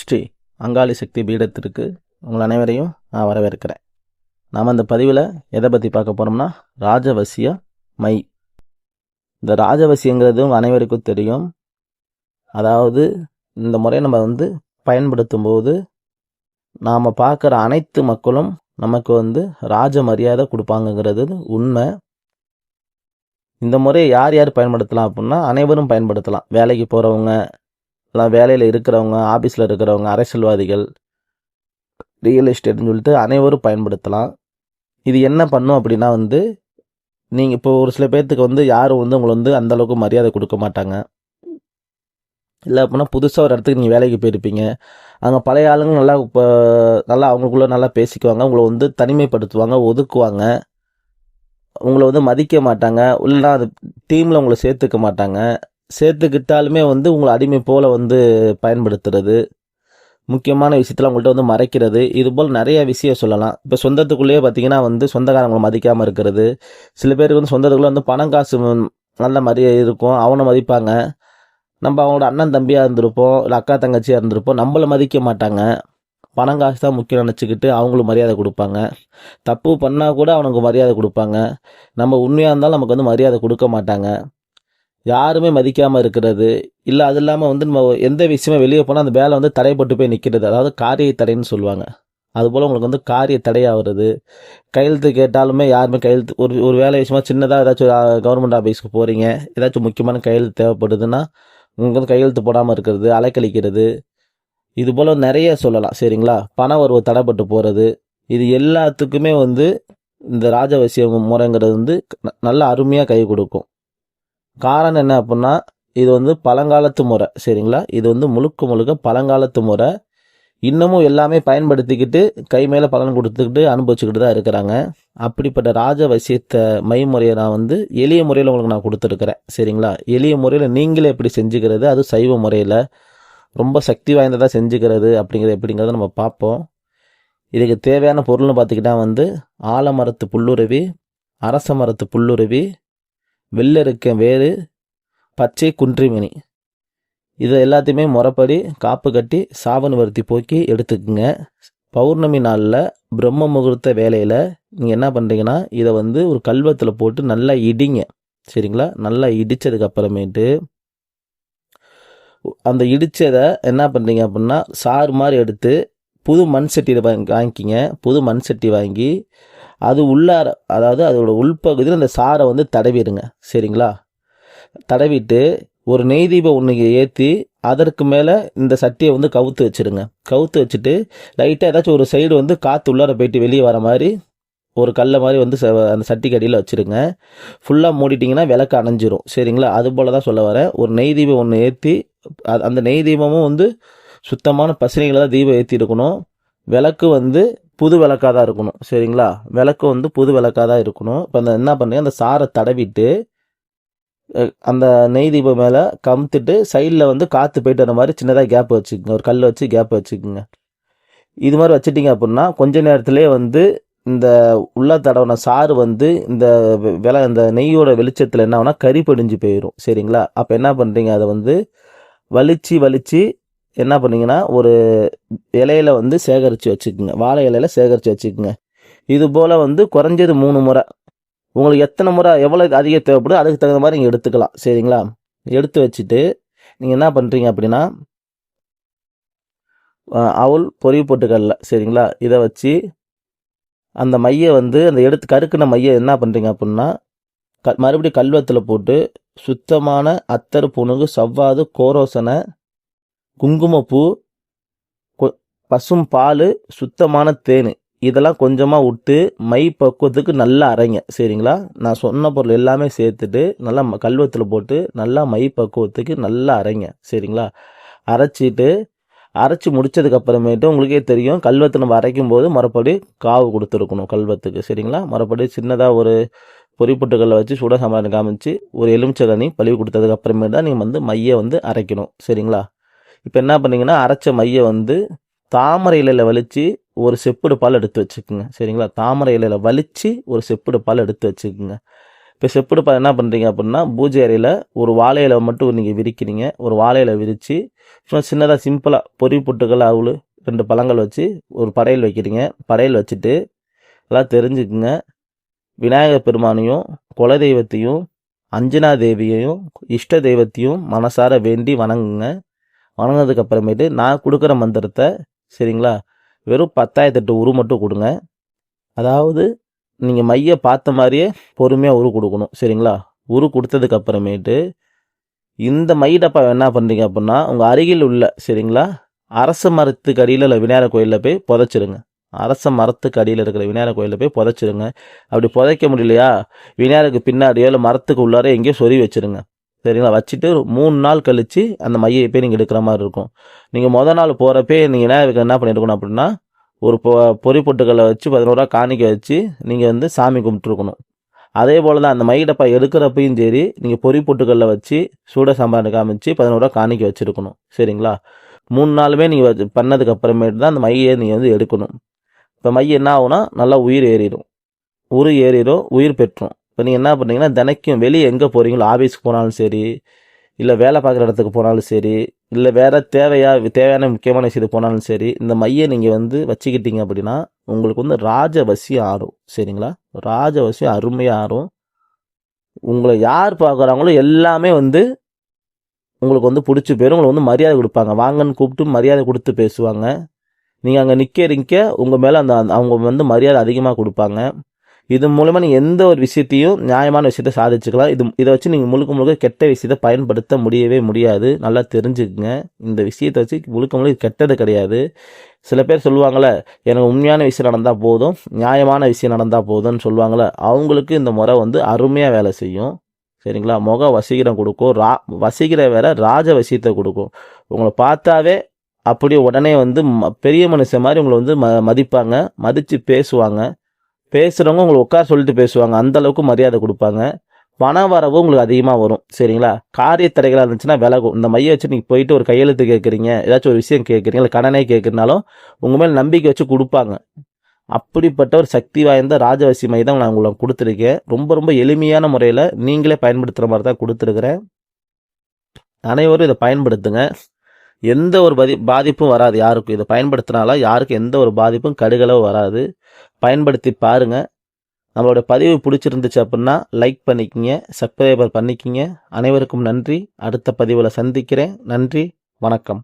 ஸ்ரீ அங்காளி சக்தி பீடத்திற்கு உங்கள் அனைவரையும் நான் வரவேற்கிறேன். நாம் அந்த பதிவில் எதை பற்றி பார்க்க போகிறோம்னா ராஜவசிய மை. இந்த ராஜவசியங்கிறது உங்கள் அனைவருக்கும் தெரியும். அதாவது இந்த முறை நம்ம பயன்படுத்தும் போது நாம் பார்க்குற அனைத்து மக்களும் நமக்கு ராஜ மரியாதை கொடுப்பாங்கங்கிறது உண்மை. இந்த முறையை யார் யார் பயன்படுத்தலாம் அப்படின்னா அனைவரும் பயன்படுத்தலாம். வேலைக்கு போகிறவங்க, வேலையில் இருக்கிறவங்க, ஆஃபீஸில் இருக்கிறவங்க, அரசியல்வாதிகள், ரியல் எஸ்டேட்னு சொல்லிட்டு அனைவரும் பயன்படுத்தலாம். இது என்ன பண்ணும் அப்படின்னா நீங்கள் இப்போ ஒரு சில பேர்த்துக்கு யாரும் உங்களை அந்தளவுக்கு மரியாதை கொடுக்க மாட்டாங்க. இல்லை அப்படின்னா புதுசாக ஒரு இடத்துக்கு நீங்கள் வேலைக்கு போயிருப்பீங்க. அங்கே பழைய ஆளுங்க நல்லா அவங்களுக்குள்ள நல்லா பேசிக்குவாங்க. உங்களை தனிமைப்படுத்துவாங்க, ஒதுக்குவாங்க, உங்களை மதிக்க மாட்டாங்க. இல்லைன்னா அது டீமில் உங்களை சேர்த்துக்க மாட்டாங்க. சேர்த்துக்கிட்டாலுமே உங்களை அடிமை போல் பயன்படுத்துறது, முக்கியமான விஷயத்தில் உங்கள்கிட்ட மறைக்கிறது, இது போல் நிறைய விஷயம் சொல்லலாம். இப்போ சொந்தத்துக்குள்ளேயே பார்த்தீங்கன்னா சொந்தக்காரங்களை மதிக்காமல் இருக்கிறது. சில பேருக்கு சொந்தத்துக்குள்ளே பணம் காசு நல்ல மரியாதை இருக்கும், அவனை மதிப்பாங்க. நம்ம அவங்களோட அண்ணன் தம்பியாக இருந்திருப்போம், இல்லை அக்கா தங்கச்சியாக இருந்திருப்போம், நம்மளை மதிக்க மாட்டாங்க. பணம் காசு தான் முக்கியம் நினச்சிக்கிட்டு அவங்களுக்கு மரியாதை கொடுப்பாங்க. தப்பு பண்ணால் கூட அவனுக்கு மரியாதை கொடுப்பாங்க. நம்ம உண்மையாக இருந்தாலும் நமக்கு மரியாதை கொடுக்க மாட்டாங்க. யாருமே மதிக்காமல் இருக்கிறது. இல்லை அது இல்லாமல் நம்ம எந்த விஷயமே வெளியே போனால் அந்த வேலை தடைப்பட்டு போய் நிற்கிறது, அதாவது காரிய தடைன்னு சொல்லுவாங்க. அதுபோல் உங்களுக்கு காரிய தடையாகிறது. கையெழுத்து கேட்டாலுமே யாருமே கையெழுத்து ஒரு வேலை விஷயமா சின்னதாக ஏதாச்சும் கவர்மெண்ட் ஆஃபீஸ்க்கு போகிறீங்க, ஏதாச்சும் முக்கியமான கையெழுத்து தேவைப்படுதுன்னா உங்களுக்கு கையெழுத்து போடாமல் இருக்கிறது, அலைக்கழிக்கிறது, இது போல் நிறைய சொல்லலாம். சரிங்களா? பண வரவு தடைப்பட்டு போகிறது, இது எல்லாத்துக்குமே இந்த ராஜவசிய முறைங்கிறது நல்ல அருமையாக கை கொடுக்கும். காரணம் என்ன அப்படின்னா இது பழங்காலத்து முறை. சரிங்களா? இது முழுக்க பழங்காலத்து முறை. இன்னமும் எல்லாமே பயன்படுத்திக்கிட்டு கை மேலே பலன் கொடுத்துக்கிட்டு அனுபவிச்சுக்கிட்டு தான் இருக்கிறாங்க. அப்படிப்பட்ட ராஜவசியத்தை மைமுறையை நான் எளிய முறையில் உங்களுக்கு நான் கொடுத்துருக்குறேன். சரிங்களா? எளிய முறையில் நீங்களே எப்படி செஞ்சுக்கிறது, அது சைவ முறையில் ரொம்ப சக்தி வாய்ந்ததாக செஞ்சுக்கிறது எப்படிங்கிறத நம்ம பார்ப்போம். இதுக்கு தேவையான பொருள்னு பார்த்துக்கிட்டா ஆலமரத்து புல்லுருவி, அரச மரத்து புல்லுருவி, வெள்ளெருக்க வேறு, பச்சை குன்றிமணி, இதை எல்லாத்தையுமே முறைப்படி காப்பு கட்டி சாப நிவர்த்தி போக்கி எடுத்துக்குங்க. பௌர்ணமி நாளில் பிரம்ம முகூர்த்த வேலையில் நீங்கள் என்ன பண்ணுறீங்கன்னா இதை ஒரு கல்வத்தில் போட்டு நல்லா இடிங்க. சரிங்களா? நல்லா இடித்ததுக்கு அப்புறமேட்டு அந்த இடித்ததை என்ன பண்ணுறீங்க அப்படின்னா சாறு மாதிரி எடுத்து புது மண் சட்டியில் வாங்கிக்கிங்க. புது மண் சட்டி வாங்கி அது உள்ளார, அதாவது அதோட உள்பகுதியில் அந்த சாரை தடவிடுங்க. சரிங்களா? தடவிட்டு ஒரு நெய் தீபம் ஒன்று ஏற்றி அதற்கு மேலே இந்த சட்டியை கவுத்து வச்சுடுங்க. கவுத்து வச்சுட்டு லைட்டாக ஏதாச்சும் ஒரு சைடு காற்று உள்ளார போயிட்டு வெளியே வர மாதிரி ஒரு கல்லை மாதிரி அந்த சட்டி கடியில் வச்சுருங்க. ஃபுல்லாக மூடிட்டிங்கன்னா விளக்கு அணைஞ்சிரும். சரிங்களா? அது போல் தான் சொல்ல வரேன். ஒரு நெய் தீபம் ஒன்று ஏற்றி அந்த நெய் தீபமும் சுத்தமான பசுனைகளை தான் தீபம் ஏற்றி இருக்கணும். விளக்கு புது விளக்காக தான் இருக்கணும். சரிங்களா? விளக்கு புது விளக்காக தான் இருக்கணும். இப்போ என்ன பண்ணுங்க, அந்த சாரை தடவிட்டு அந்த நெய் தீபம் மேலே கமுத்துட்டு சைடில் காற்று போயிட்டு வர மாதிரி சின்னதாக கேப் வச்சுக்கோங்க. ஒரு கல் வச்சு கேப் வச்சுக்கோங்க. இது மாதிரி வச்சுட்டிங்க அப்படின்னா கொஞ்ச நேரத்துலேயே இந்த உள்ள தடவின சாறு இந்த இந்த நெய்யோட வெளிச்சத்தில் என்ன ஆகுனா கறி படிஞ்சு போயிடும். சரிங்களா? அப்போ என்ன பண்ணுறீங்க, அதை வலிச்சு என்ன பண்ணீங்கன்னா ஒரு இலையில சேகரித்து வச்சுக்கோங்க. வாழை இலையில சேகரித்து வச்சுக்கோங்க. இது போல் குறைஞ்சது 3 முறை, உங்களுக்கு எத்தனை முறை எவ்வளோ அதிகம் தேவைப்படுது அதுக்கு தகுந்த மாதிரி நீங்கள் எடுத்துக்கலாம். சரிங்களா? எடுத்து வச்சுட்டு நீங்கள் என்ன பண்ணுறீங்க அப்படின்னா அவல் பொறி போட்டுக்கல்ல. சரிங்களா? இதை வச்சு அந்த மையை அந்த எடுத்து கருக்குன மையை என்ன பண்ணுறீங்க அப்படின்னா மறுபடியும் கல்வத்தில் போட்டு சுத்தமான அத்தர், புணுகு, சவ்வாது, கோரோசனை, குங்குமப்பூ, பசும் பால், சுத்தமான தேன், இதெல்லாம் கொஞ்சமாக விட்டு மை பக்குவத்துக்கு நல்லா அரைங்க. சரிங்களா? நான் சொன்ன பொருள் எல்லாமே சேர்த்துட்டு நல்லா கல்வத்தில் போட்டு நல்லா மை பக்குவத்துக்கு நல்லா அரைங்க. சரிங்களா? அரைச்சி முடித்ததுக்கு அப்புறமேட்டு உங்களுக்கே தெரியும், கல்வத்தை நம்ம அரைக்கும் போது மறுபடி காவு கொடுத்துருக்கணும் கல்வத்துக்கு. சரிங்களா? மறுபடி சின்னதாக ஒரு பொறிப்பொட்டுகளில் வச்சு சுட சமாளம் காமிச்சு ஒரு எலுமிச்சை பழுவி கொடுத்ததுக்கு அப்புறமேட்டு தான் நீங்கள் மையை அரைக்கணும். சரிங்களா? இப்போ என்ன பண்ணிங்கன்னா அரைச்ச மையை தாமரை இலையில் வலித்து ஒரு செப்புடு பால் எடுத்து வச்சுக்கோங்க. சரிங்களா? தாமரை இலையில் வலித்து ஒரு செப்புடு பால் எடுத்து வச்சுக்கோங்க. இப்போ செப்புடு என்ன பண்ணுறீங்க அப்படின்னா, பூஜை அறையில் ஒரு வாழை இலை மட்டும் நீங்கள் விரிக்கிறீங்க. ஒரு வாழை இலை விரித்து சும்மா சின்னதாக சிம்பிளாக பொறி பொட்டுகள் அவுள் 2 பழங்கள் வச்சு ஒரு படையல் வைக்கிறீங்க. படையல் வச்சுட்டு எல்லாம் தெரிஞ்சுக்குங்க, விநாயகர் பெருமானையும் குலதெய்வத்தையும் அஞ்சனா தேவியையும் இஷ்ட தெய்வத்தையும் மனசார வேண்டி வணங்குங்க. வணங்கினதுக்கு அப்புறமேட்டு நான் கொடுக்குற மந்திரத்தை சரிங்களா, வெறும் 10,008 உரு மட்டும் கொடுங்க. அதாவது நீங்கள் மைய பார்த்த மாதிரியே பொறுமையாக உரு கொடுக்கணும் சரிங்களா. உரு கொடுத்ததுக்கு அப்புறமேட்டு இந்த மை டப்பா என்ன பண்ணுறீங்க அப்படின்னா, உங்கள் அருகில் உள்ள சரிங்களா அரச மரத்துக்கு அடியில் இல்லை விநாயகர் கோயிலில் போய் புதைச்சிருங்க. அரச மரத்துக்கு அடியில் இருக்கிற விநாயகர் கோயிலில் போய் புதைச்சிருங்க. அப்படி புதைக்க முடியலையா, விநாயகருக்கு பின்னாடியோ இல்லை மரத்துக்கு உள்ளார எங்கேயோ சொறி வச்சுருங்க சரிங்களா. வச்சுட்டு 3 நாள் கழித்து அந்த மையை போய் நீங்கள் எடுக்கிற மாதிரி இருக்கும். நீங்கள் மொதல் நாள் போகிறப்பே நீங்கள் விநாயகருக்கு என்ன பண்ணியிருக்கணும் அப்படின்னா, ஒரு பொறி பொட்டுக்களை வச்சு 11 ரூபா காணிக்க வச்சு நீங்கள் சாமி கும்பிட்டுருக்கணும். அதே போல் தான் அந்த மை டப்பா எடுக்கிறப்பையும் சரி, நீங்கள் பொறி பொட்டுக்களில் வச்சு சூட சாம்பார் காமிச்சு 11 ரூபா காணிக்க வச்சுருக்கணும் சரிங்களா. 3 நாளுமே நீங்கள் பண்ணதுக்கு அப்புறமேட்டு தான் அந்த மையை நீங்கள் எடுக்கணும். இப்போ மை என்ன ஆகும்னா நல்லா உயிர் ஏறிடும், உரு ஏறிடும், உயிர் பெற்றும். இப்போ நீங்கள் என்ன பண்ணுறீங்கன்னா, தினைக்கும் வெளியே எங்கே போகிறீங்களோ, ஆஃபீஸ்க்கு போனாலும் சரி, இல்லை வேலை பார்க்குற இடத்துக்கு போனாலும் சரி, இல்லை வேறு தேவையான முக்கியமான விஷயத்துக்கு போனாலும் சரி, இந்த மையை நீங்கள் வச்சுக்கிட்டீங்க அப்படின்னா உங்களுக்கு ராஜவசியம் ஆறும் சரிங்களா. ராஜவசியம் அருமையாக ஆறும். உங்களை யார் பார்க்குறாங்களோ எல்லாமே உங்களுக்கு பிடிச்சி போயிடும். உங்களுக்கு மரியாதை கொடுப்பாங்க, வாங்கன்னு கூப்பிட்டு மரியாதை கொடுத்து பேசுவாங்க. நீங்கள் அங்கே நிற்க உங்கள் மேலே அவங்க மரியாதை அதிகமாக கொடுப்பாங்க. இது மூலமாக நீங்கள் எந்த ஒரு விஷயத்தையும் நியாயமான விஷயத்தை சாதிச்சுக்கலாம். இதை வச்சு நீங்கள் முழுக்க கெட்ட விஷயத்தை பயன்படுத்த முடியவே முடியாது. நல்லா தெரிஞ்சுக்குங்க, இந்த விஷயத்தை வச்சு முழுக்க கெட்டது கிடையாது. சில பேர் சொல்லுவாங்களே, எனக்கு உண்மையான விஷயம் நடந்தால் போதும், நியாயமான விஷயம் நடந்தால் போதும்னு சொல்லுவாங்களே, அவங்களுக்கு இந்த முறை அருமையாக வேலை செய்யும் சரிங்களா. முக வசீகரம் கொடுக்கும், வசீகர வேற ராஜ வசியத்தை கொடுக்கும். உங்களை பார்த்தாவே அப்படியே உடனே பெரிய மனுஷன் மாதிரி உங்களை மதிப்பாங்க, மதித்து பேசுவாங்க. பேசுகிறவங்க உங்களை உட்கார சொல்லிட்டு பேசுவாங்க, அந்த அளவுக்கு மரியாதை கொடுப்பாங்க. பண வரவு உங்களுக்கு அதிகமாக வரும் சரிங்களா. காரிய தடைகளாக இருந்துச்சுன்னா விலகும். இந்த மையை வச்சு நீங்கள் போயிட்டு ஒரு கையெழுத்து கேட்குறீங்க, ஏதாச்சும் ஒரு விஷயம் கேட்குறீங்க, இல்லை கடனே கேட்குறனாலும் உங்கள் மேலே நம்பிக்கை வச்சு கொடுப்பாங்க. அப்படிப்பட்ட ஒரு சக்தி வாய்ந்த ராஜவசி மை தான் நான் உங்களுக்கு கொடுத்துருக்கேன். ரொம்ப எளிமையான முறையில் நீங்களே பயன்படுத்துகிற மாதிரி தான் கொடுத்துருக்குறேன். அனைவரும் இதை பயன்படுத்துங்க, எந்த ஒரு பாதிப்பும் வராது யாருக்கும். இதை பயன்படுத்தினால யாருக்கும் எந்த ஒரு பாதிப்பும் கடுகளவு வராது. பயன்படுத்தி பாருங்கள். நம்மளோட பதிவு பிடிச்சிருந்துச்சு அப்படின்னா லைக் பண்ணிக்கிங்க, சப்ஸ்கிரைபர் பண்ணிக்கிங்க. அனைவருக்கும் நன்றி. அடுத்த பதிவில் சந்திக்கிறேன். நன்றி, வணக்கம்.